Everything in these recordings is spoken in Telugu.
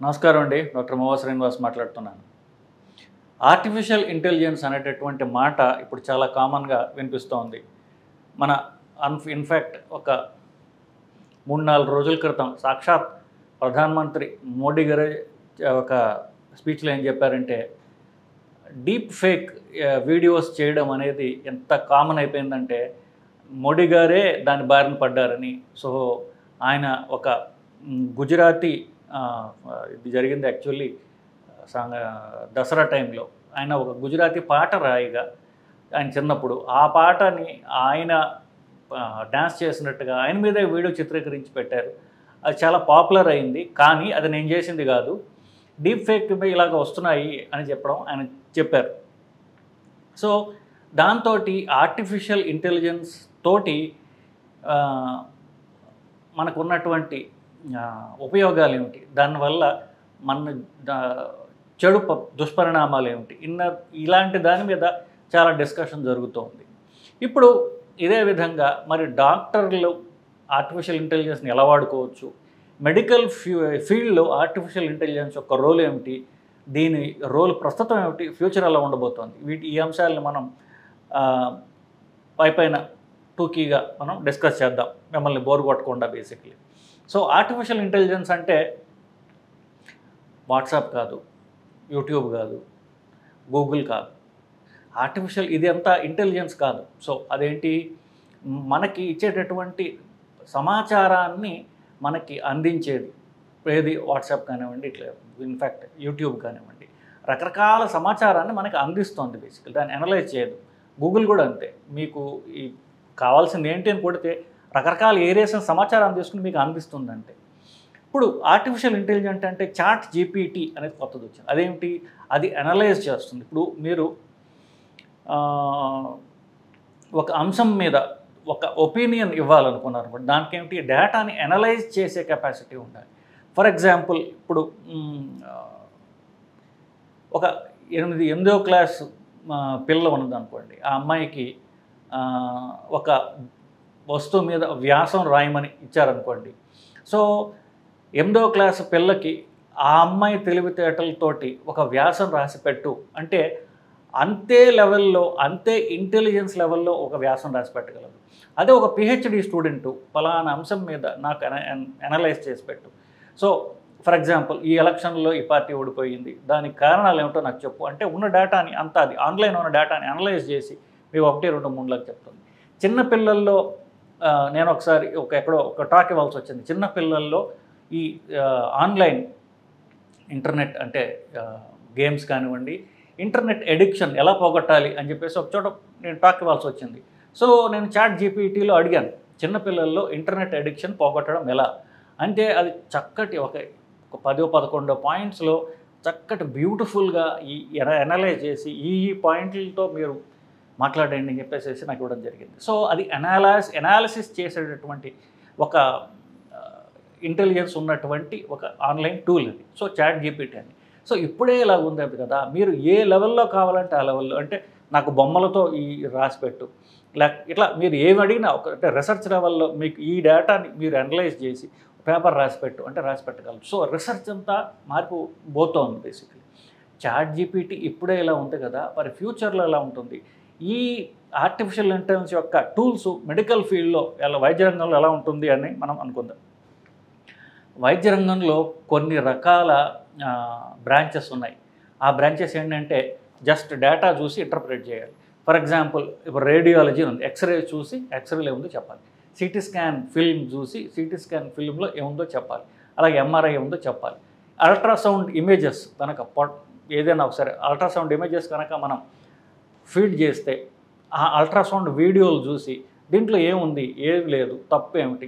నమస్కారం అండి. డాక్టర్ మోవా శ్రీనివాస్ మాట్లాడుతున్నాను. ఆర్టిఫిషియల్ ఇంటెలిజెన్స్ అనేటటువంటి మాట ఇప్పుడు చాలా కామన్గా వినిపిస్తోంది. మన ఇన్ఫ్యాక్ట్ ఒక 3-4 రోజుల క్రితం సాక్షాత్ ప్రధానమంత్రి మోడీ గారే ఒక స్పీచ్లో ఏం చెప్పారంటే, డీప్ ఫేక్ వీడియోస్ చేయడం అనేది ఎంత కామన్ అయిపోయిందంటే మోడీ గారే దాని బారిన పడ్డారని. సో ఆయన ఒక గుజరాతీ ఇది జరిగింది యాక్చువల్లీ దసరా టైంలో. ఆయన ఒక గుజరాతీ పాట రాయిగా ఆయన చిన్నప్పుడు ఆ పాటని ఆయన డ్యాన్స్ చేసినట్టుగా ఆయన మీదే వీడియో చిత్రీకరించి పెట్టారు. అది చాలా పాపులర్ అయింది. కానీ అది నేను చేసింది కాదు, డీప్ ఫేక్ ఇలాగ వస్తున్నాయి అని చెప్పడం ఆయన చెప్పారు. సో దాంతో ఆర్టిఫిషియల్ ఇంటెలిజెన్స్ తోటి మనకున్నటువంటి ఉపయోగాలు ఏమిటి, దానివల్ల మన చెడు దుష్పరిణామాలు ఏమిటి, ఇలాంటి దాని మీద చాలా డిస్కషన్ జరుగుతోంది. ఇప్పుడు ఇదే విధంగా మరి డాక్టర్లు ఆర్టిఫిషియల్ ఇంటెలిజెన్స్ని ఎలా వాడుకోవచ్చు, మెడికల్ ఫీల్డ్లో ఆర్టిఫిషియల్ ఇంటెలిజెన్స్ యొక్క రోల్ ఏమిటి, దీని రోల్ ప్రస్తుతం ఏమిటి, ఫ్యూచర్ ఎలా ఉండబోతోంది, ఈ అంశాలను మనం పైన టూకీగా మనం డిస్కస్ చేద్దాం, మిమ్మల్ని బోర్ కొట్టకుండా బేసిక్లీ. సో ఆర్టిఫిషియల్ ఇంటెలిజెన్స్ అంటే వాట్సాప్ కాదు, యూట్యూబ్ కాదు, గూగుల్ కాదు. ఆర్టిఫిషియల్ ఇది అంతా ఇంటెలిజెన్స్ కాదు. సో అదేంటి, మనకి ఇచ్చేటటువంటి సమాచారాన్ని మనకి అందించేది. ఏది వాట్సాప్ కానివ్వండి, ఇట్లా ఇన్ఫ్యాక్ట్ యూట్యూబ్ కానివ్వండి, రకరకాల సమాచారాన్ని మనకి అందిస్తుంది బేసికల్, దాన్ని అనలైజ్ చేయదు. గూగుల్ కూడా అంతే. మీకు ఈ కావాల్సింది ఏంటి అని కొడితే రకరకాల ఏరియాస్ సమాచారం తీసుకుని మీకు అందిస్తుందంటే. ఇప్పుడు ఆర్టిఫిషియల్ ఇంటెలిజెన్స్ అంటే చాట్ జీపీటీ అనేది కొత్తది వచ్చింది. అదేమిటి, అది అనలైజ్ చేస్తుంది. ఇప్పుడు మీరు ఒక అంశం మీద ఒక ఒపీనియన్ ఇవ్వాలనుకున్నారు, దానికి ఏమిటి, డేటాని అనలైజ్ చేసే కెపాసిటీ ఉండాలి. ఫర్ ఎగ్జాంపుల్ ఇప్పుడు ఒక 8వ క్లాస్ పిల్ల ఉన్నదనుకోండి, ఆ అమ్మాయికి ఒక వస్తువు మీద వ్యాసం రాయమని ఇచ్చారనుకోండి. సో 8వ క్లాసు పిల్లకి ఆ అమ్మాయి తెలివితేటలతోటి ఒక వ్యాసం రాసి పెట్టు అంటే అంతే లెవెల్లో, అంతే ఇంటెలిజెన్స్ లెవెల్లో ఒక వ్యాసం రాసి పెట్టగలదు. అదే ఒక పిహెచ్డి స్టూడెంటు ఫలానా అంశం మీద నాకు అనలైజ్ చేసి పెట్టు. సో ఫర్ ఎగ్జాంపుల్, ఈ ఎలక్షన్లో ఈ పార్టీ ఓడిపోయింది, దానికి కారణాలు ఏమిటో నాకు చెప్పు అంటే ఉన్న డేటాని అంతా, అది ఆన్లైన్ ఉన్న డేటాని అనలైజ్ చేసి మీకు 1, 2, 3 చెప్తుంది. చిన్నపిల్లల్లో నేను ఒకసారి ఎక్కడో ఒక టాక్ ఇవ్వాల్సి వచ్చింది. చిన్నపిల్లల్లో ఈ ఆన్లైన్ ఇంటర్నెట్ అంటే గేమ్స్ కానివ్వండి, ఇంటర్నెట్ ఎడిక్షన్ ఎలా పోగొట్టాలి అని చెప్పేసి ఒక చోట నేను టాక్ ఇవ్వాల్సి వచ్చింది. సో నేను చాట్ జీపీటీలో అడిగాను, చిన్నపిల్లల్లో ఇంటర్నెట్ ఎడిక్షన్ పోగొట్టడం ఎలా అంటే, అది చక్కటి ఒక 10-11 పాయింట్స్లో చక్కటి బ్యూటిఫుల్గా ఈ అనలైజ్ చేసి ఈ పాయింట్లతో మీరు మాట్లాడండి అని చెప్పేసి నాకు ఇవ్వడం జరిగింది. సో అది అనాలిసిస్ చేసేటటువంటి ఒక ఇంటెలిజెన్స్ ఉన్నటువంటి ఒక ఆన్లైన్ టూల్ అది. సో చాట్ జీపీటీ అని. సో ఇప్పుడే ఇలా ఉంది కదా, మీరు ఏ లెవెల్లో కావాలంటే ఆ లెవెల్లో, అంటే నాకు బొమ్మలతో ఈ రాసిపెట్టు, ఇట్లా మీరు ఏమి అడిగినా అంటే రీసెర్చ్ లెవెల్లో మీకు ఈ డేటాని మీరు అనలైజ్ చేసి పేపర్ రాసిపెట్టు అంటే రాసి పెట్టగలరు. సో రీసెర్చ్ అంతా మారిపోతోంది బేసిక్లీ. చాట్ జీపీటీ ఇప్పుడే ఇలా ఉంది కదా, మరి ఫ్యూచర్లో ఎలా ఉంటుంది, ఈ ఆర్టిఫిషియల్ ఇంటెలిజెన్స్ యొక్క టూల్స్ మెడికల్ ఫీల్డ్లో వైద్య రంగంలో ఎలా ఉంటుంది అని మనం అనుకుందాం. వైద్య రంగంలో కొన్ని రకాల బ్రాంచెస్ ఉన్నాయి. ఆ బ్రాంచెస్ ఏంటంటే జస్ట్ డేటా చూసి ఇంటర్ప్రిట్ చేయాలి. ఫర్ ఎగ్జాంపుల్ ఇప్పుడు రేడియాలజీ ఉంది, ఎక్స్రే చూసి ఎక్స్రేలో ఏముందో చెప్పాలి, సిటీ స్కాన్ ఫిల్మ్ చూసి సిటీ స్కాన్ ఫిల్మ్లో ఏముందో చెప్పాలి, అలాగే ఎంఆర్ఐ ఏముందో చెప్పాలి. అల్ట్రాసౌండ్ ఇమేజెస్ కనుక ఏదైనా ఒకసారి అల్ట్రాసౌండ్ ఇమేజెస్ కనుక మనం ఫీడ్ చేస్తే ఆ అల్ట్రాసౌండ్ వీడియోలు చూసి దీంట్లో ఏముంది, ఏది లేదు, తప్పు ఏమిటి,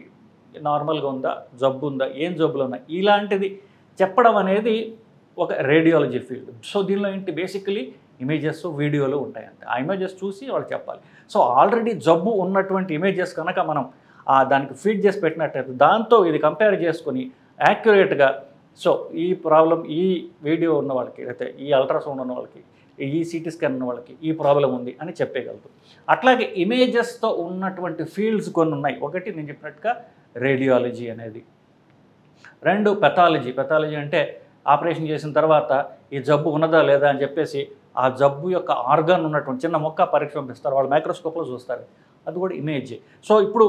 నార్మల్గా ఉందా, జబ్బు ఉందా, ఏం జబ్బులు ఉన్నాయి, ఇలాంటిది చెప్పడం అనేది ఒక రేడియాలజీ ఫీల్డ్. సో దీనిలో ఏంటి, బేసికలీ ఇమేజెస్ వీడియోలు ఉంటాయంటే ఆ ఇమేజెస్ చూసి వాళ్ళు చెప్పాలి. సో ఆల్రెడీ జబ్బు ఉన్నటువంటి ఇమేజెస్ కనుక మనం దానికి ఫీడ్ చేసి పెట్టినట్టయితే దాంతో ఇది కంపేర్ చేసుకొని యాక్యురేట్గా, సో ఈ ప్రాబ్లం ఈ వీడియో ఉన్న వాళ్ళకి, లేకపోతే ఈ అల్ట్రాసౌండ్ ఉన్న వాళ్ళకి, ఈ సిటీ స్కాన్ ఉన్న వాళ్ళకి ఈ ప్రాబ్లం ఉంది అని చెప్పగలదు. అట్లాగే ఇమేజెస్తో ఉన్నటువంటి ఫీల్డ్స్ కొన్ని ఉన్నాయి. ఒకటి నేను చెప్పినట్టుగా రేడియాలజీ అనేది, 2 పెథాలజీ. పెథాలజీ అంటే ఆపరేషన్ చేసిన తర్వాత ఈ జబ్బు ఉన్నదా లేదా అని చెప్పేసి ఆ జబ్బు యొక్క ఆర్గాన్ ఉన్నటువంటి చిన్న మొక్క పరీక్ష పంపిస్తారు, వాళ్ళు మైక్రోస్కోప్లో చూస్తారు, అది కూడా ఇమేజ్. సో ఇప్పుడు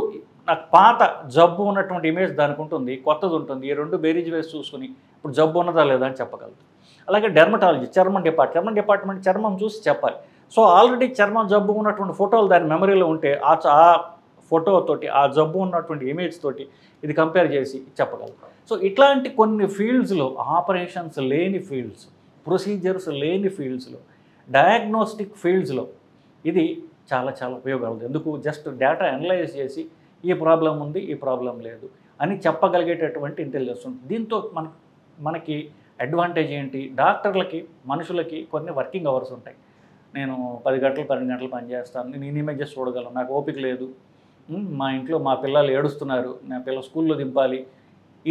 నాకు పాత జబ్బు ఉన్నటువంటి ఇమేజ్ దానికి ఉంటుంది, కొత్తది ఉంటుంది, ఈ రెండు బేరీజ్ వేసి చూసుకుని ఇప్పుడు జబ్బు ఉన్నదా లేదా అని చెప్పగలదు. అలాగే డెర్మటాలజీ, చర్మం డిపార్ట్మెంట్ చర్మం చూసి చెప్పాలి. సో ఆల్రెడీ చర్మం జబ్బు ఉన్నటువంటి ఫోటోలు దాని మెమరీలో ఉంటే ఆ ఫోటోతోటి ఆ జబ్బు ఉన్నటువంటి ఇమేజ్ తోటి ఇది కంపేర్ చేసి చెప్పగలరు. సో ఇట్లాంటి కొన్ని ఫీల్డ్స్లో, ఆపరేషన్స్ లేని ఫీల్డ్స్, ప్రొసీజర్స్ లేని ఫీల్డ్స్లో, డయాగ్నోస్టిక్ ఫీల్డ్స్లో ఇది చాలా చాలా ఉపయోగపడుతుంది. ఎందుకు? జస్ట్ డేటా అనలైజ్ చేసి ఈ ప్రాబ్లం ఉంది, ఈ ప్రాబ్లం లేదు అని చెప్పగలిగేటటువంటి ఇంటెలిజెన్స్ ఉంటుంది. దీంతో మనకి అడ్వాంటేజ్ ఏంటి? డాక్టర్లకి, మనుషులకి కొన్ని వర్కింగ్ అవర్స్ ఉంటాయి. నేను 10 గంటలు 12 గంటలు పనిచేస్తాను, నేను ఇమేజెస్ చూడగలను, నాకు ఓపిక లేదు, మా ఇంట్లో మా పిల్లలు ఏడుస్తున్నారు, నా పిల్లలు స్కూల్లో దింపాలి,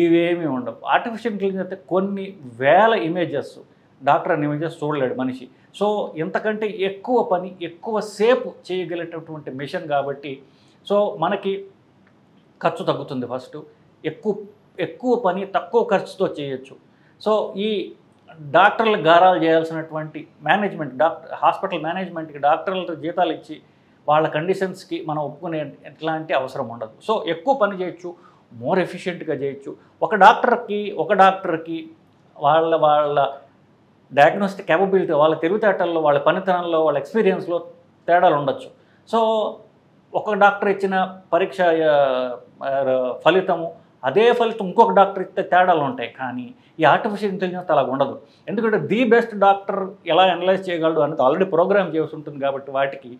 ఇవేమీ ఉండవు. ఆర్టిఫిషియల్ ఇంటెలిజెన్స్ అయితే కొన్ని వేల ఇమేజెస్, డాక్టర్ అనే ఇమేజెస్ చూడలేడు మనిషి. సో ఇంతకంటే ఎక్కువ పని ఎక్కువ సేపు చేయగలిగేటటువంటి మిషన్ కాబట్టి సో మనకి ఖర్చు తగ్గుతుంది. ఫస్ట్ ఎక్కువ పని తక్కువ ఖర్చుతో చేయొచ్చు. సో ఈ డాక్టర్లకు గారాలు చేయాల్సినటువంటి మేనేజ్మెంట్, హాస్పిటల్ మేనేజ్మెంట్కి డాక్టర్ల జీతాలు ఇచ్చి వాళ్ళ కండిషన్స్కి మనం ఒప్పుకునే ఎట్లాంటి అవసరం ఉండదు. సో ఎక్కువ పని చేయొచ్చు, మోర్ ఎఫిషియెంట్గా చేయొచ్చు. ఒక డాక్టర్కి వాళ్ళ డయాగ్నోస్టిక్ క్యాపబిలిటీ, వాళ్ళ తెలివితేటల్లో, వాళ్ళ పనితనంలో, వాళ్ళ ఎక్స్పీరియన్స్లో తేడాలు ఉండొచ్చు. సో ఒక డాక్టర్ ఇచ్చిన పరీక్ష ఫలితము అదే ఫలితం ఇంకొక డాక్టర్ ఇస్తే తేడాలు ఉంటాయి. కానీ ఈ ఆర్టిఫిషియల్ ఇంటెలిజెన్స్ అలా ఉండదు. ఎందుకంటే ది బెస్ట్ డాక్టర్ ఎలా అనలైజ్ చేయగలడు అనేది ఆల్రెడీ ప్రోగ్రామ్ చేసి ఉంటుంది కాబట్టి వాటికి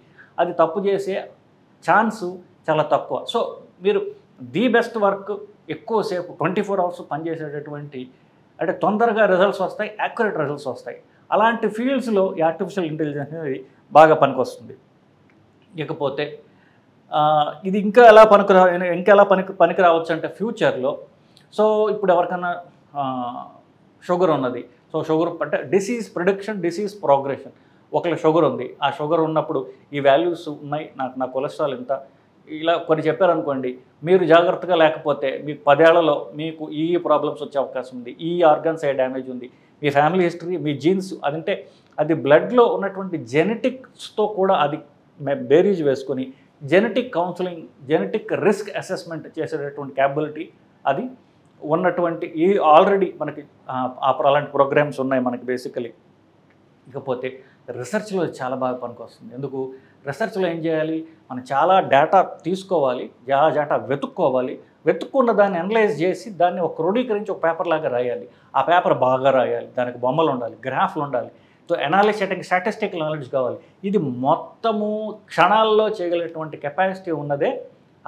అది తప్పు చేసే ఛాన్సు చాలా తక్కువ. సో మీరు ది బెస్ట్ వర్క్ ఎక్కువసేపు 24 అవర్స్ పనిచేసేటటువంటి, అంటే తొందరగా రిజల్ట్స్ వస్తాయి, యాక్యురేట్ రిజల్ట్స్ వస్తాయి. అలాంటి ఫీల్డ్స్లో ఈ ఆర్టిఫిషియల్ ఇంటెలిజెన్స్ అనేది బాగా పనికొస్తుంది. ఇకపోతే ఇది ఇంకా ఎలా పనికి రావచ్చు అంటే ఫ్యూచర్లో, సో ఇప్పుడు ఎవరికైనా షుగర్ ఉన్నది, సో షుగర్ అంటే డిసీజ్ ప్రిడిక్షన్, డిసీజ్ ప్రోగ్రెషన్. ఒకళ్ళ షుగర్ ఉంది, ఆ షుగర్ ఉన్నప్పుడు ఈ వాల్యూస్ ఉన్నాయి, నా కొలెస్ట్రాల్ ఇంత, ఇలా కొన్ని చెప్పారనుకోండి, మీరు జాగ్రత్తగా లేకపోతే మీకు 10 ఏళ్లలో మీకు ఈ ప్రాబ్లమ్స్ వచ్చే అవకాశం ఉంది, ఈ ఆర్గన్స్ ఏ డ్యామేజ్ ఉంది, మీ ఫ్యామిలీ హిస్టరీ, మీ జీన్స్, అదంటే అది బ్లడ్లో ఉన్నటువంటి జెనెటిక్స్తో కూడా అది బేరీజ్ వేసుకొని genetic counselling, genetic risk assessment చేసేటటువంటి క్యాపబిలిటీ అది ఉన్నటువంటి ఈ ఆల్రెడీ మనకి అలాంటి ప్రోగ్రామ్స్ ఉన్నాయి మనకి బేసికలీ. ఇకపోతే రీసెర్చ్లో చాలా బాగా పనికొస్తుంది. ఎందుకు? రీసెర్చ్లో ఏం చేయాలి, మనం చాలా డేటా తీసుకోవాలి, చాలా డేటా వెతుక్కున్న దాన్ని అనలైజ్ చేసి దాన్ని ఒక క్రోడీకరించి ఒక పేపర్ లాగా రాయాలి. ఆ పేపర్ బాగా రాయాలి, దానికి బొమ్మలు ఉండాలి, గ్రాఫ్లు ఉండాలి, సో అనాలిసిటిక్ స్టాటిస్టికల్ నాలెడ్జ్ కావాలి. ఇది మొత్తము క్షణాల్లో చేయగలిగేటువంటి కెపాసిటీ ఉన్నదే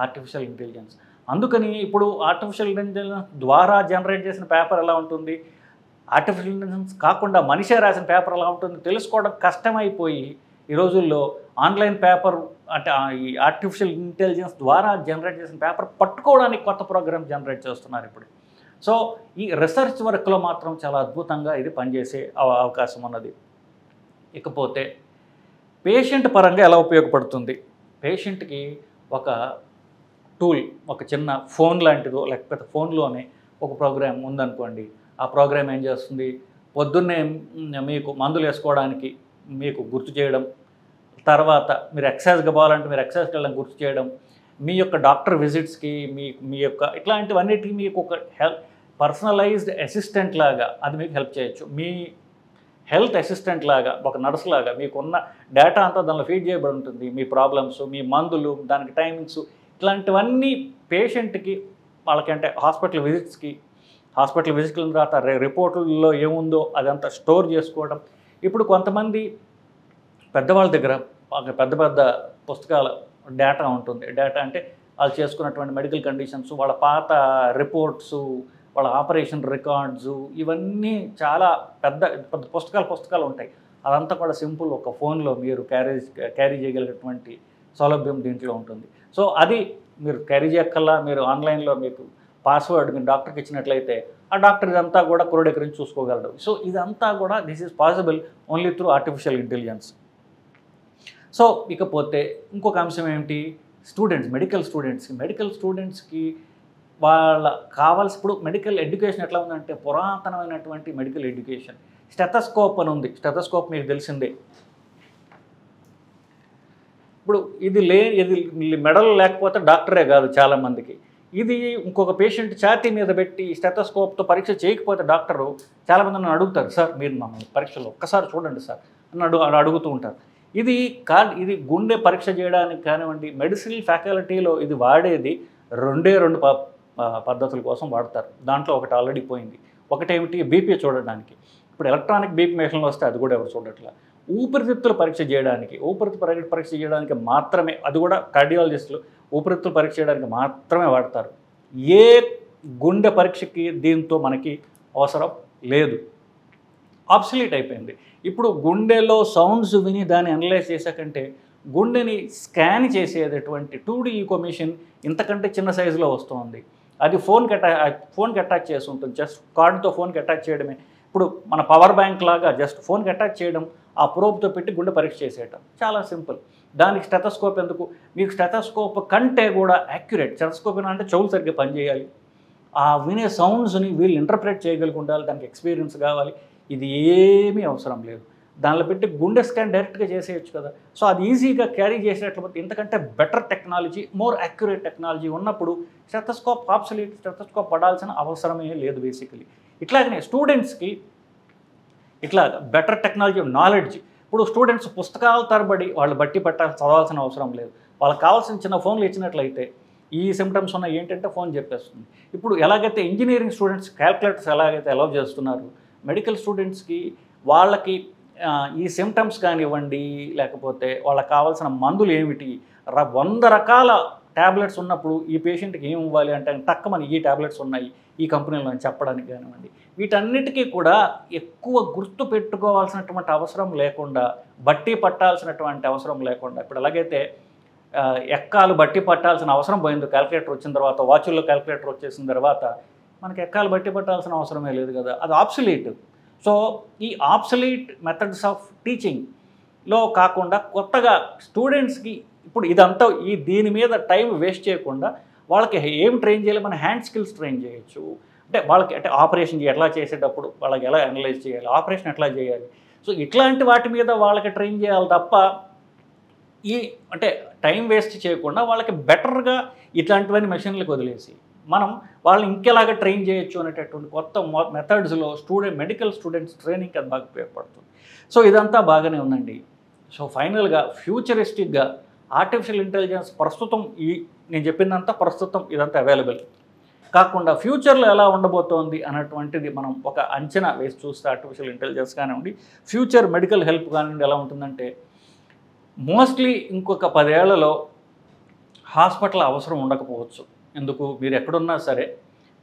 ఆర్టిఫిషియల్ ఇంటెలిజెన్స్. అందుకని ఇప్పుడు ఆర్టిఫిషియల్ ఇంటెలిజెన్స్ ద్వారా జనరేట్ చేసిన పేపర్ ఎలా ఉంటుంది, ఆర్టిఫిషియల్ ఇంటెలిజెన్స్ కాకుండా మనిషే రాసిన పేపర్ ఎలా ఉంటుంది తెలుసుకోవడం కష్టమైపోయి ఈ రోజుల్లో ఆన్లైన్ పేపర్ అంటే ఈ ఆర్టిఫిషియల్ ఇంటెలిజెన్స్ ద్వారా జనరేట్ చేసిన పేపర్ పట్టుకోవడానికి కొత్త ప్రోగ్రామ్ జనరేట్ చేస్తున్నారు ఇప్పుడు. సో ఈ రీసెర్చ్ వర్క్లో మాత్రం చాలా అద్భుతంగా ఇది పనిచేసే అవకాశం ఉన్నది. ఇకపోతే పేషెంట్ పరంగా ఎలా ఉపయోగపడుతుంది, పేషెంట్కి ఒక టూల్, ఒక చిన్న ఫోన్ లాంటిదో లేకపోతే ఫోన్లోనే ఒక ప్రోగ్రామ్ ఉందనుకోండి, ఆ ప్రోగ్రామ్ ఏం చేస్తుంది, పొద్దున్నే మీకు మందులు వేసుకోవడానికి మీకు గుర్తు చేయడం, తర్వాత మీరు ఎక్సర్సైజ్కి పోవాలంటే మీరు ఎక్సర్సైజ్కి వెళ్ళడం గుర్తు చేయడం, మీ యొక్క డాక్టర్ విజిట్స్కి మీ యొక్క ఇట్లాంటివన్నిటికీ మీకు ఒక పర్సనలైజ్డ్ అసిస్టెంట్ లాగా అది మీకు హెల్ప్ చేయొచ్చు. మీ హెల్త్ అసిస్టెంట్ లాగా, ఒక నర్స్ లాగా మీకున్న డేటా అంతా దానిలో ఫీడ్ చేయబడి ఉంటుంది. మీ ప్రాబ్లమ్స్, మీ మందులు, దానికి టైమింగ్స్, ఇట్లాంటివన్నీ పేషెంట్కి వాళ్ళకంటే హాస్పిటల్ విజిట్ల తర్వాత రిపోర్టుల్లో ఏముందో అదంతా స్టోర్ చేసుకోవడం. ఇప్పుడు కొంతమంది పెద్దవాళ్ళ దగ్గర పెద్ద పుస్తకాల డేటా ఉంటుంది. డేటా అంటే వాళ్ళు చేసుకున్నటువంటి మెడికల్ కండిషన్స్, వాళ్ళ పాత రిపోర్ట్సు, వాళ్ళ ఆపరేషన్ రికార్డ్సు, ఇవన్నీ చాలా పెద్ద పుస్తకాలు ఉంటాయి. అదంతా కూడా సింపుల్ ఒక ఫోన్లో మీరు క్యారీ చేయగలిగినటువంటి సౌలభ్యం దీంట్లో ఉంటుంది. సో అది మీరు క్యారీ చేయక్కల్లా, మీరు ఆన్లైన్లో మీకు పాస్వర్డ్ మీరు డాక్టర్కి ఇచ్చినట్లయితే ఆ డాక్టర్ ఇదంతా కూడా క్రోడీకరించి చూసుకోగలడు. సో ఇదంతా కూడా this is possible only through artificial intelligence. So ఇకపోతే ఇంకొక అంశం ఏమిటి, మెడికల్ స్టూడెంట్స్కి వాళ్ళ కావాల్సి ఇప్పుడు మెడికల్ ఎడ్యుకేషన్ ఎట్లా ఉందంటే పురాతనమైనటువంటి మెడికల్ ఎడ్యుకేషన్. స్టెథోస్కోప్ అని ఉంది. స్టెథోస్కోప్ మీకు తెలిసిందే. ఇప్పుడు ఇది మెడల్ లేకపోతే డాక్టరే కాదు చాలామందికి. ఇది ఇంకొక పేషెంట్ ఛాతీ మీద పెట్టి స్టెథోస్కోప్తో పరీక్ష చేయకపోతే డాక్టరు చాలామంది నన్ను అడుగుతారు, సార్ మీరు మమ్మల్ని పరీక్షలో ఒక్కసారి చూడండి సార్ అని అడుగుతూ ఉంటారు. ఇది గుండె పరీక్ష చేయడానికి కానివ్వండి, మెడిసిన్ ఫ్యాకల్టీలో ఇది వాడేది రెండు పద్ధతుల కోసం వాడతారు. దాంట్లో ఒకటి ఆల్రెడీ పోయింది. ఒకటేమిటి, బీపీ చూడడానికి. ఇప్పుడు ఎలక్ట్రానిక్ బీపీ మెషిన్లు వస్తే అది కూడా ఎవరు చూడట్లా. ఊపిరితిత్తుల పరీక్ష చేయడానికి మాత్రమే, అది కూడా కార్డియాలజిస్టులు ఊపిరితిత్తుల పరీక్ష చేయడానికి మాత్రమే వాడతారు. ఏ గుండె పరీక్షకి దీంతో మనకి అవసరం లేదు, ఆబ్సలీట్ అయిపోయింది. ఇప్పుడు గుండెలో సౌండ్స్ విని దాన్ని అనలైజ్ చేసాకంటే గుండెని స్కాన్ చేసేటటువంటి 2D ఈకో మిషన్ ఇంతకంటే చిన్న సైజులో వస్తుంది. అది ఫోన్కి అటాచ్ చేసి ఉంటుంది. జస్ట్ కార్డుతో ఫోన్కి అటాచ్ చేయడమే. ఇప్పుడు మన పవర్ బ్యాంక్ లాగా జస్ట్ ఫోన్కి అటాచ్ చేయడం, ఆ ప్రోబ్తో పెట్టి గుండె పరీక్ష చేసేయటం, చాలా సింపుల్. దానికి స్టెథోస్కోప్ ఎందుకు? మీకు స్టెథోస్కోప్ కంటే కూడా యాక్యురేట్, స్టెథోస్కోప్ అంటే చెవులు సరిగ్గా పనిచేయాలి, ఆ వినే సౌండ్స్ని వీళ్ళు ఇంటర్ప్రెట్ చేయగలిగి ఉండాలి, దానికి ఎక్స్పీరియన్స్ కావాలి. ఇది ఏమీ అవసరం లేదు. దానిలో పెట్టి గుండె స్కాన్ డైరెక్ట్గా చేసేయచ్చు కదా. సో అది ఈజీగా క్యారీ చేసేటప్పుడు ఇంతకంటే better technology, more accurate technology ఉన్నప్పుడు స్టెథోస్కోప్ ఆబ్సలీట్, స్టెథోస్కోప్ పడాల్సిన అవసరమే లేదు బేసికలీ. ఇట్లాగనే స్టూడెంట్స్కి ఇట్లా బెటర్ టెక్నాలజీ నాలెడ్జ్. ఇప్పుడు స్టూడెంట్స్ పుస్తకాల తరబడి వాళ్ళు బట్టి చదవాల్సిన అవసరం లేదు. వాళ్ళకి కావాల్సిన చిన్న ఫోన్లు ఇచ్చినట్లయితే ఈ సిమ్టమ్స్ ఉన్నాయి ఏంటంటే ఫోన్ చెప్పేస్తుంది. ఇప్పుడు ఎలాగైతే ఇంజనీరింగ్ స్టూడెంట్స్ క్యాల్కులేటర్స్ ఎలాగైతే అలౌ చేస్తున్నారు, మెడికల్ స్టూడెంట్స్కి వాళ్ళకి ఈ సిమ్టమ్స్ కానివ్వండి, లేకపోతే వాళ్ళకి కావాల్సిన మందులు ఏమిటి, 100 రకాల ట్యాబ్లెట్స్ ఉన్నప్పుడు ఈ పేషెంట్కి ఏమి ఇవ్వాలి అంటే తక్కువని ఈ ట్యాబ్లెట్స్ ఉన్నాయి ఈ కంపెనీలో అని చెప్పడానికి కానివ్వండి, వీటన్నిటికీ కూడా ఎక్కువ గుర్తు పెట్టుకోవాల్సినటువంటి అవసరం లేకుండా, బట్టి పట్టాల్సినటువంటి అవసరం లేకుండా, ఇప్పుడు ఎలాగైతే ఎక్కాలు బట్టి పట్టాల్సిన అవసరం పోయింది క్యాల్కులేటర్ వచ్చిన తర్వాత, వాచుల్లో క్యాల్కులేటర్ వచ్చేసిన తర్వాత మనకి ఎక్కాలు బట్టి పట్టాల్సిన అవసరమే లేదు కదా, అది ఆబ్సలీట్. సో ఈ ఆబ్సలీట్ మెథడ్స్ ఆఫ్ టీచింగ్లో కాకుండా కొత్తగా స్టూడెంట్స్కి ఇప్పుడు ఇదంతా దీని మీద టైం వేస్ట్ చేయకుండా వాళ్ళకి ఏం ట్రైన్ చేయాలి, మన హ్యాండ్ స్కిల్స్ ట్రైన్ చేయొచ్చు. అంటే వాళ్ళకి అంటే ఆపరేషన్ ఎట్లా చేసేటప్పుడు వాళ్ళకి ఎలా అనలైజ్ చేయాలి, ఆపరేషన్ ఎట్లా చేయాలి, సో ఇట్లాంటి వాటి మీద వాళ్ళకి ట్రైన్ చేయాలి తప్ప అంటే టైం వేస్ట్ చేయకుండా వాళ్ళకి బెటర్గా ఇట్లాంటివన్నీ మెషిన్లకు వదిలేసి మనం వాళ్ళని ఇంకెలాగా ట్రైన్ చేయొచ్చు అనేటటువంటి కొత్త మెథడ్స్లో మెడికల్ స్టూడెంట్స్ ట్రైనింగ్కి అది బాగా ఉపయోగపడుతుంది. సో ఇదంతా బాగానే ఉందండి. సో ఫైనల్గా ఫ్యూచరిస్టిక్గా ఆర్టిఫిషియల్ ఇంటెలిజెన్స్ ప్రస్తుతం నేను చెప్పినంతా ప్రస్తుతం ఇదంతా అవైలబుల్ కాకుండా ఫ్యూచర్లో ఎలా ఉండబోతోంది అన్నటువంటిది మనం ఒక అంచనా వేసి చూస్తే ఆర్టిఫిషియల్ ఇంటెలిజెన్స్ కానివ్వండి, ఫ్యూచర్ మెడికల్ హెల్ప్ కానివ్వండి ఎలా ఉంటుందంటే మోస్ట్లీ ఇంకొక 10 ఏళ్లలో హాస్పిటల్ అవసరం ఉండకపోవచ్చు. ఎందుకు, మీరు ఎక్కడున్నా సరే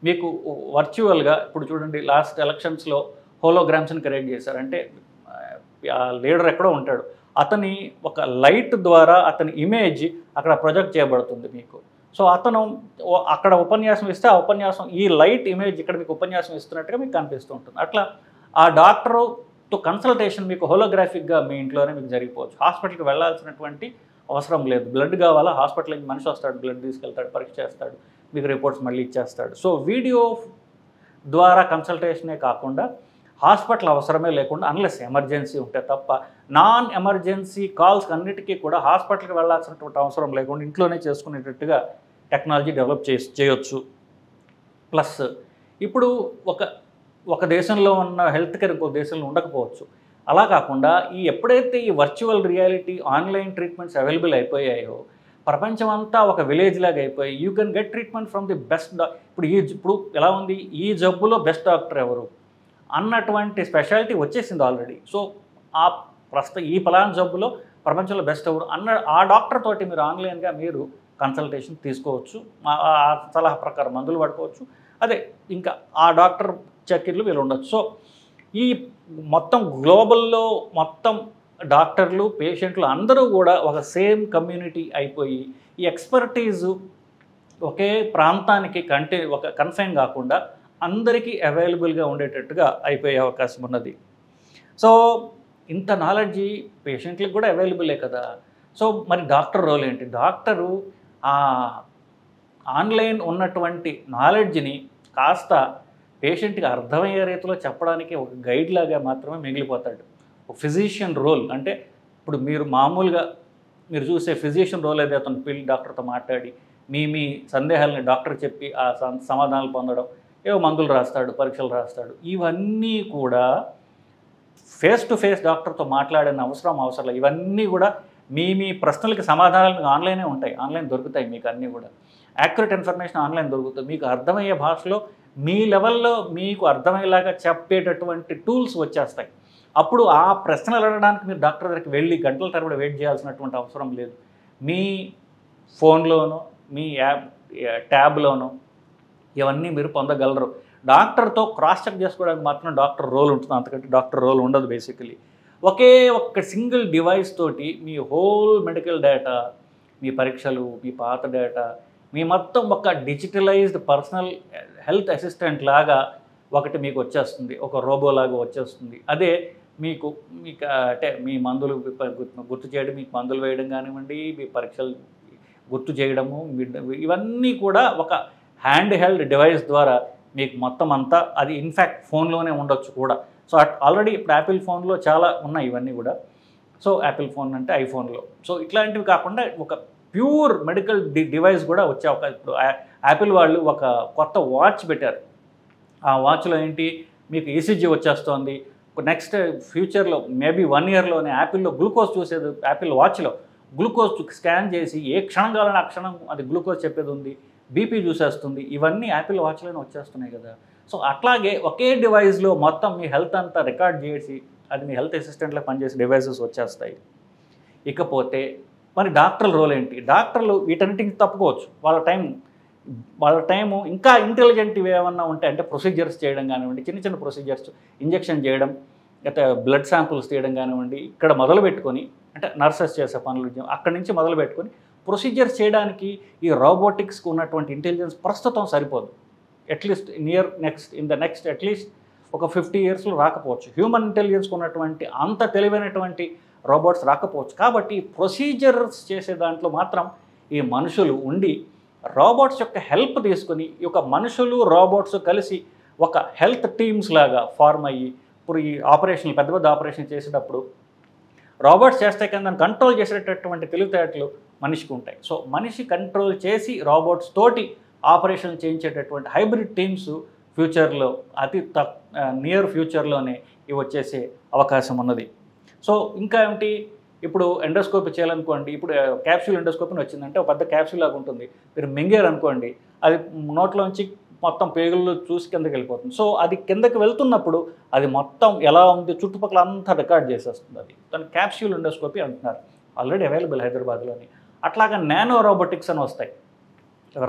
మీకు వర్చువల్గా ఇప్పుడు చూడండి లాస్ట్ ఎలక్షన్స్లో హోలోగ్రామ్స్ని క్రియేట్ చేశారు. అంటే ఆ లీడర్ ఎక్కడో ఉంటాడు, అతని ఒక లైట్ ద్వారా అతని ఇమేజ్ అక్కడ ప్రొజెక్ట్ చేయబడుతుంది మీకు. సో అతను అక్కడ ఉపన్యాసం ఇస్తే ఆ ఉపన్యాసం ఈ లైట్ ఇమేజ్ ఇక్కడ మీకు ఉపన్యాసం ఇస్తున్నట్టుగా మీకు కనిపిస్తూ ఉంటుంది. అట్లా ఆ డాక్టర్తో కన్సల్టేషన్ మీకు హోలోగ్రాఫిక్గా మీ ఇంట్లోనే మీకు జరిగిపోవచ్చు. హాస్పిటల్కి వెళ్ళాల్సినటువంటి అవసరం లేదు. బ్లడ్ కావాలా, హాస్పిటల్కి మనిషి వస్తాడు, బ్లడ్ తీసుకెళ్తాడు, పరీక్ష చేస్తాడు, మీకు రిపోర్ట్స్ మళ్ళీ ఇచ్చేస్తాడు. సో వీడియో ద్వారా కన్సల్టేషనే కాకుండా హాస్పిటల్ అవసరమే లేకుండా అన్లెస్ ఎమర్జెన్సీ ఉంటే తప్ప నాన్ ఎమర్జెన్సీ కాల్స్ అన్నిటికీ కూడా హాస్పిటల్కి వెళ్ళాల్సినటువంటి అవసరం లేకుండా ఇంట్లోనే చేసుకునేటట్టుగా టెక్నాలజీ డెవలప్ చేయొచ్చు. ప్లస్ ఇప్పుడు ఒక దేశంలో ఉన్న హెల్త్ కేర్ ఇంకో దేశంలో ఉండకపోవచ్చు. అలా కాకుండా ఎప్పుడైతే ఈ virtual reality online treatments available అయిపోయాయో ప్రపంచం అంతా ఒక విలేజ్ లాగా అయిపోయి you can get treatment from the best. ఇప్పుడు ఎలా ఉంది, ఈ జబ్బులో బెస్ట్ డాక్టర్ ఎవరు అన్నటువంటి స్పెషాలిటీ వచ్చేసింది ఆల్రెడీ. సో ప్రస్తుతం ఈ పలానా జబ్బులో ప్రపంచంలో బెస్ట్ ఎవరు ఆ డాక్టర్ తోటి మీరు ఆన్లైన్గా మీరు కన్సల్టేషన్ తీసుకోవచ్చు, ఆ సలహా ప్రకారం మందులు పడుకోవచ్చు. అదే ఇంకా ఆ డాక్టర్ చెక్కిర్లు వీళ్ళు ఉండొచ్చు. సో ఈ మొత్తం గ్లోబల్లో మొత్తం డాక్టర్లు పేషెంట్లు అందరూ కూడా ఒక సేమ్ కమ్యూనిటీ అయిపోయి ఈ ఎక్స్పర్టీజు ఒకే ప్రాంతానికి ఒక కన్ఫైన్ కాకుండా అందరికీ అవైలబుల్గా ఉండేటట్టుగా అయిపోయే అవకాశం ఉన్నది. సో ఇంత నాలెడ్జీ పేషెంట్లకు కూడా అవైలబులే కదా. సో మరి డాక్టర్ రోల్ ఏంటి? డాక్టరు ఆన్లైన్ ఉన్నటువంటి నాలెడ్జ్ని కాస్త పేషెంట్కి అర్థమయ్యే రీతిలో చెప్పడానికి ఒక గైడ్ లాగా మాత్రమే మిగిలిపోతాడు. ఒక ఫిజిషియన్ రోల్ అంటే ఇప్పుడు మీరు మామూలుగా మీరు చూసే ఫిజిషియన్ రోల్ అయితే అతను పిల్లి డాక్టర్తో మాట్లాడి మీ సందేహాలని డాక్టర్కి చెప్పి ఆ సమాధానాలు పొందడం, ఏవో మందులు రాస్తాడు, పరీక్షలు రాస్తాడు, ఇవన్నీ కూడా ఫేస్ టు ఫేస్ డాక్టర్తో మాట్లాడిన అవసరం లేదు. ఇవన్నీ కూడా మీ ప్రశ్నలకి సమాధానాలు ఆన్లైనే ఉంటాయి, ఆన్లైన్ దొరుకుతాయి మీకు అన్నీ కూడా. యాక్యురేట్ ఇన్ఫర్మేషన్ ఆన్లైన్ దొరుకుతుంది. మీకు అర్థమయ్యే భాషలో మీ లెవెల్లో మీకు అర్థమయ్యేలాగా చెప్పేటటువంటి టూల్స్ వచ్చేస్తాయి. అప్పుడు ఆ ప్రశ్నలు అడగడానికి మీరు డాక్టర్ దగ్గరికి వెళ్ళి గంటల తరబడి వెయిట్ చేయాల్సినటువంటి అవసరం లేదు. మీ ఫోన్లోనో మీ ట్యాబ్లోనో ఇవన్నీ మీరు పొందగలరు. డాక్టర్తో క్రాస్ చెక్ చేసుకోవడానికి మాత్రం డాక్టర్ రోల్ ఉంటుంది, అంతకంటే డాక్టర్ రోల్ ఉండదు. బేసికలీ ఒకే ఒక్క సింగిల్ డివైస్ తోటి మీ హోల్ మెడికల్ డేటా, మీ పరీక్షలు, మీ పాత డేటా, మీ మొత్తం ఒక డిజిటలైజ్డ్ పర్సనల్ హెల్త్ అసిస్టెంట్ లాగా ఒకటి మీకు వచ్చేస్తుంది, ఒక రోబో లాగా వచ్చేస్తుంది. అదే మీకు అంటే మీ మందులు గుర్తు చేయడం, మీకు మందులు వేయడం కానివ్వండి, మీ పరీక్షలు గుర్తు చేయడము, ఇవన్నీ కూడా ఒక హ్యాండ్ హెల్డ్ డివైస్ ద్వారా మీకు మొత్తం అంతా, అది ఇన్ఫ్యాక్ట్ ఫోన్లోనే ఉండొచ్చు కూడా. సో ఆల్రెడీ ఇప్పుడు యాపిల్ ఫోన్లో చాలా ఉన్నాయి ఇవన్నీ కూడా. సో యాపిల్ ఫోన్ అంటే ఐఫోన్లో. సో ఇట్లాంటివి కాకుండా ఒక ప్యూర్ మెడికల్ డివైస్ కూడా వచ్చే ఒక, ఇప్పుడు యాపిల్ వాళ్ళు ఒక కొత్త వాచ్ పెట్టారు. ఆ వాచ్లో ఏంటి, మీకు ఈసీజీ వచ్చేస్తోంది. నెక్స్ట్ ఫ్యూచర్లో మేబీ 1 ఇయర్లోనే యాపిల్లో గ్లూకోజ్ చూసేది, యాపిల్ వాచ్లో గ్లూకోజ్ స్కాన్ చేసి ఏ క్షణం కావాలని ఆ క్షణం అది గ్లూకోజ్ చెప్పేది ఉంది, బీపీ చూసేస్తుంది. ఇవన్నీ యాపిల్ వాచ్లోనే వచ్చేస్తున్నాయి కదా. సో అట్లాగే ఒకే డివైస్లో మొత్తం మీ హెల్త్ అంతా రికార్డ్ చేసి అది మీ హెల్త్ అసిస్టెంట్లో పనిచేసే డివైసెస్ వచ్చేస్తాయి. ఇకపోతే మరి డాక్టర్ల రోల్ ఏంటి? డాక్టర్లు వీటన్నిటికి తప్పుకోవచ్చు. వాళ్ళ టైము ఇంకా ఇంటెలిజెంట్వి ఏమన్నా ఉంటే, అంటే ప్రొసీజర్స్ చేయడం కానివ్వండి, చిన్న చిన్న ప్రొసీజర్స్, ఇంజెక్షన్ చేయడం, లేకపోతే బ్లడ్ శాంపుల్స్ తీయడం కానివ్వండి, ఇక్కడ మొదలు పెట్టుకొని, అంటే నర్సెస్ చేసే పనులు అక్కడి నుంచి మొదలు పెట్టుకొని ప్రొసీజర్స్ చేయడానికి ఈ రోబోటిక్స్కి ఉన్నటువంటి ఇంటెలిజెన్స్ ప్రస్తుతం సరిపోదు. At least in the next at least ఒక 50 ఇయర్స్లో రాకపోవచ్చు. హ్యూమన్ ఇంటెలిజెన్స్కి ఉన్నటువంటి అంత తెలివైనటువంటి రోబోట్స్ రాకపోవచ్చు. కాబట్టి ప్రొసీజర్స్ చేసే దాంట్లో మాత్రం ఈ మనుషులు ఉండి రోబోట్స్ యొక్క హెల్ప్ తీసుకొని, ఈ యొక్క మనుషులు రోబోట్స్ కలిసి ఒక హెల్త్ టీమ్స్ లాగా ఫార్మ్ అయ్యి, ఇప్పుడు ఈ ఆపరేషన్లు పెద్ద పెద్ద ఆపరేషన్ చేసేటప్పుడు రోబోట్స్ చేస్తే కానీ దాన్ని కంట్రోల్ చేసేటటువంటి తెలివితేటలు మనిషికి ఉంటాయి. సో మనిషి కంట్రోల్ చేసి రోబోట్స్ తోటి ఆపరేషన్ చేయించేటటువంటి హైబ్రిడ్ టీమ్స్ ఫ్యూచర్లో నియర్ ఫ్యూచర్లోనే ఇవి వచ్చేసే అవకాశం ఉన్నది. సో ఇంకా ఏమిటి, ఇప్పుడు ఎండోస్కోపీ చేయాలనుకోండి, ఇప్పుడు క్యాప్సూల్ ఎండోస్కోపీ వచ్చిందంటే ఒక పెద్ద క్యాప్సూల్ లాగా ఉంటుంది. మీరు మింగారు అనుకోండి, అది నోట్లోంచి మొత్తం పేగుల్లో చూసి కిందకి వెళ్ళిపోతుంది. సో అది కిందకి వెళ్తున్నప్పుడు అది మొత్తం ఎలా ఉంది చుట్టుపక్కల అంతా రికార్డ్ చేసేస్తుంది. అది దాన్ని క్యాప్సూల్ ఎండోస్కోపీ అంటున్నారు. ఆల్రెడీ అవైలబుల్ హైదరాబాద్లోని. అట్లాగా నానో రోబోటిక్స్ అని వస్తాయి.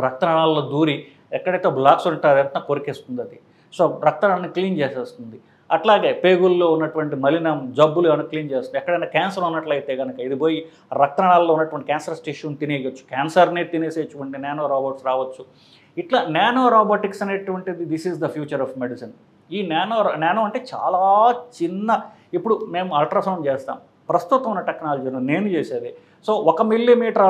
రక్తనాళాల్లో దూరి ఎక్కడైతే బ్లాక్స్ ఉంటారో అదంతా కొరికేస్తుంది అది. సో రక్తనాళాన్ని క్లీన్ చేసేస్తుంది. అట్లాగే పేగుల్లో ఉన్నటువంటి మలినం జబ్బులు ఏమైనా క్లీన్ చేస్తుంది. ఎక్కడైనా క్యాన్సర్ ఉన్నట్లయితే కనుక ఇది పోయి రక్తనాళాల్లో ఉన్నటువంటి క్యాన్సరస్ టిష్యూని తినేయచ్చు, క్యాన్సర్నే తినేసేటువంటి నానో రోబోట్స్ రావచ్చు. ఇట్లా నానో రోబోటిక్స్ అనేటువంటిది this is the future of medicine. ఈ నానో అంటే చాలా చిన్న, ఇప్పుడు మేము అల్ట్రాసౌండ్ చేస్తాం, ప్రస్తుతం ఉన్న టెక్నాలజీలో నేను చేసేది. సో 1 మిల్లీమీటర్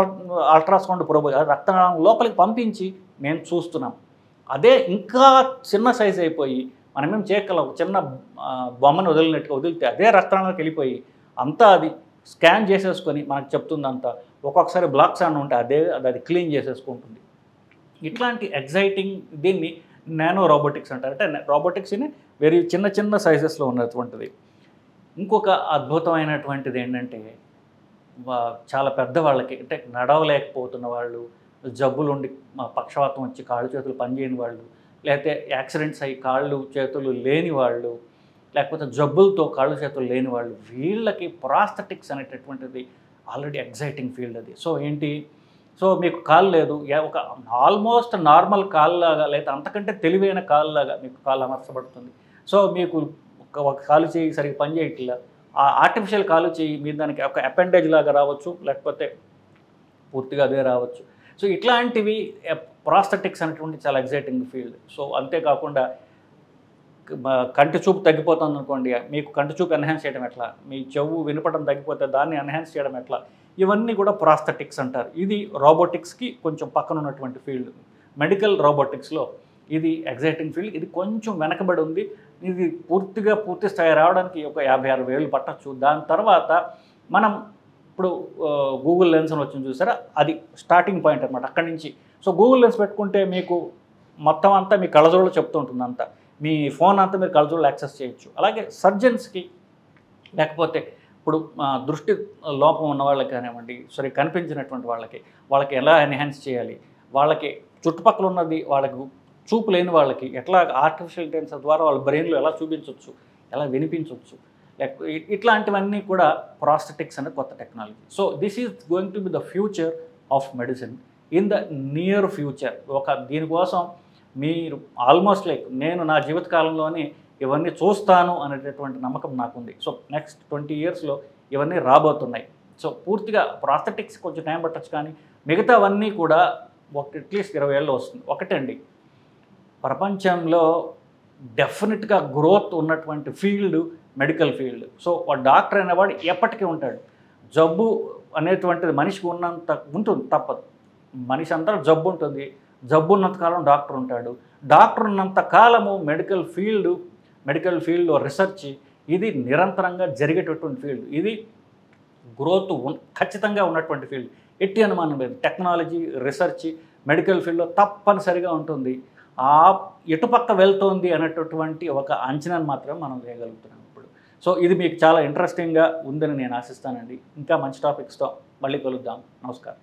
అల్ట్రాసౌండ్ ప్రోబ్ రక్తనాళం లోపలికి పంపించి నేను చూస్తున్నాం. అదే ఇంకా చిన్న సైజ్ అయిపోయి మనమేం చేయగలం, చిన్న బొమ్మను వదిలితే అదే రక్తనాళానికి వెళ్ళిపోయి అంతా అది స్కాన్ చేసేసుకొని మనకు చెప్తుంది అంతా. ఒక్కొక్కసారి బ్లాక్స్ అన్న ఉంటే అది క్లీన్ చేసేసుకుంటుంది. ఇట్లాంటి ఎగ్జైటింగ్ దీన్ని నానో రోబోటిక్స్ అంటారు. అంటే రోబోటిక్స్ని వెరీ చిన్న చిన్న సైజెస్లో ఉన్నటువంటిది. ఇంకొక అద్భుతమైనటువంటిది ఏంటంటే, చాలా పెద్దవాళ్ళకి, అంటే నడవలేకపోతున్న వాళ్ళు, జబ్బులుండి పక్షవాతం వచ్చి కాళ్ళు చేతులు పనిచేయని వాళ్ళు, లేకపోతే యాక్సిడెంట్స్ అయ్యి కాళ్ళు చేతులు లేని వాళ్ళు, లేకపోతే జబ్బులతో కాళ్ళు చేతులు లేని వాళ్ళు, వీళ్ళకి ప్రాస్థెటిక్స్ అనేటటువంటిది ఆల్రెడీ ఎగ్జైటింగ్ ఫీల్డ్ అది. సో ఏంటి, సో మీకు కాళ్ళు లేదు, ఒక ఆల్మోస్ట్ నార్మల్ కాళ్ళలాగా లేదా అంతకంటే తెలివైన కాళ్ళలాగా మీకు కాళ్ళు అమర్చబడుతుంది. సో మీకు ఒక కాలు చేయి సరిగ్గా పనిచేయట్లా, ఆ ఆర్టిఫిషియల్ కాలు చేయి మీరు దానికి ఒక అపెండేజ్ లాగా రావచ్చు, లేకపోతే పూర్తిగా అదే రావచ్చు. సో ఇట్లాంటివి ప్రాస్థెటిక్స్ అనేటువంటి చాలా ఎగ్జైటింగ్ ఫీల్డ్. సో అంతేకాకుండా కంటి చూపు తగ్గిపోతుంది అనుకోండి, మీకు కంటి చూపు ఎన్హాన్స్ చేయడం ఎట్లా, మీ చెవు వినపడం తగ్గిపోతే దాన్ని ఎన్హాన్స్ చేయడం ఎట్లా, ఇవన్నీ కూడా ప్రాస్థెటిక్స్ అంటారు. ఇది రోబోటిక్స్కి కొంచెం పక్కన ఉన్నటువంటి ఫీల్డ్. మెడికల్ రోబోటిక్స్లో ఇది ఎగ్జైటింగ్ ఫీల్డ్. ఇది కొంచెం వెనకబడి ఉంది. ఇది పూర్తి స్థాయి రావడానికి ఒక 50-60 ఏళ్ళు పట్టచ్చు. దాని తర్వాత మనం ఇప్పుడు గూగుల్ లెన్స్ అని వచ్చింది చూసారా, అది స్టార్టింగ్ పాయింట్ అనమాట. అక్కడి నుంచి సో గూగుల్ లెన్స్ పెట్టుకుంటే మీకు మొత్తం అంతా మీ కళ్ళజోళ్ళు చెప్తూ ఉంటుంది, అంతా మీ ఫోన్ అంతా మీరు కళ్ళజోళ్ళు యాక్సెస్ చేయొచ్చు. అలాగే సర్జన్స్కి లేకపోతే ఇప్పుడు దృష్టి లోపం ఉన్న వాళ్ళకి కానివ్వండి, కనిపించినటువంటి వాళ్ళకి ఎలా ఎన్హాన్స్ చేయాలి, వాళ్ళకి చుట్టుపక్కల ఉన్నది వాళ్ళకి చూపు లేని వాళ్ళకి ఎట్లా ఆర్టిఫిషియల్ ఇంటెలిజెన్స్ ద్వారా వాళ్ళ బ్రెయిన్లో ఎలా చూపించవచ్చు, ఎలా వినిపించవచ్చు, ఇట్లాంటివన్నీ కూడా ప్రాస్థెటిక్స్ అనే కొత్త technology. So this is going to be the future of medicine in the near future. దీనికోసం మీరు ఆల్మోస్ట్ నేను నా జీవితకాలంలోనే ఇవన్నీ చూస్తాను అనేటటువంటి నమ్మకం నాకుంది. సో నెక్స్ట్ 20 yearsలో ఇవన్నీ రాబోతున్నాయి. సో పూర్తిగా ప్రాస్థెటిక్స్ కొంచెం టైం పట్టచ్చు, కానీ మిగతావన్నీ కూడా అట్లీస్ట్ 20 ఏళ్ళు వస్తుంది. ఒకటండి, ప్రపంచంలో డెఫినెట్గా గ్రోత్ ఉన్నటువంటి field medical field. So doctor అనేవాడు ఎప్పటికీ ఉంటాడు. జబ్బు అనేటువంటిది మనిషికి ఉన్నంత ఉంటుంది, తప్పదు. మనిషి అంతా జబ్బు ఉంటుంది. జబ్బు ఉన్నంతకాలం డాక్టర్ ఉంటాడు. డాక్టర్ ఉన్నంత కాలము మెడికల్ ఫీల్డ్లో రీసెర్చ్ ఇది నిరంతరంగా జరిగేటటువంటి ఫీల్డ్. ఇది గ్రోత్ ఖచ్చితంగా ఉన్నటువంటి ఫీల్డ్. ఎట్టి అనుమానం లేదు. టెక్నాలజీ, రీసెర్చ్ మెడికల్ ఫీల్డ్లో తప్పనిసరిగా ఉంటుంది. ఎటుపక్క వెళ్తోంది అనేటటువంటి ఒక అంచనాను మాత్రం మనం వేయగలుగుతున్నాం ఇప్పుడు. సో ఇది మీకు చాలా ఇంట్రెస్టింగ్గా ఉందని నేను ఆశిస్తానండి. ఇంకా మంచి టాపిక్స్తో మళ్ళీ కలుద్దాం. నమస్కారం.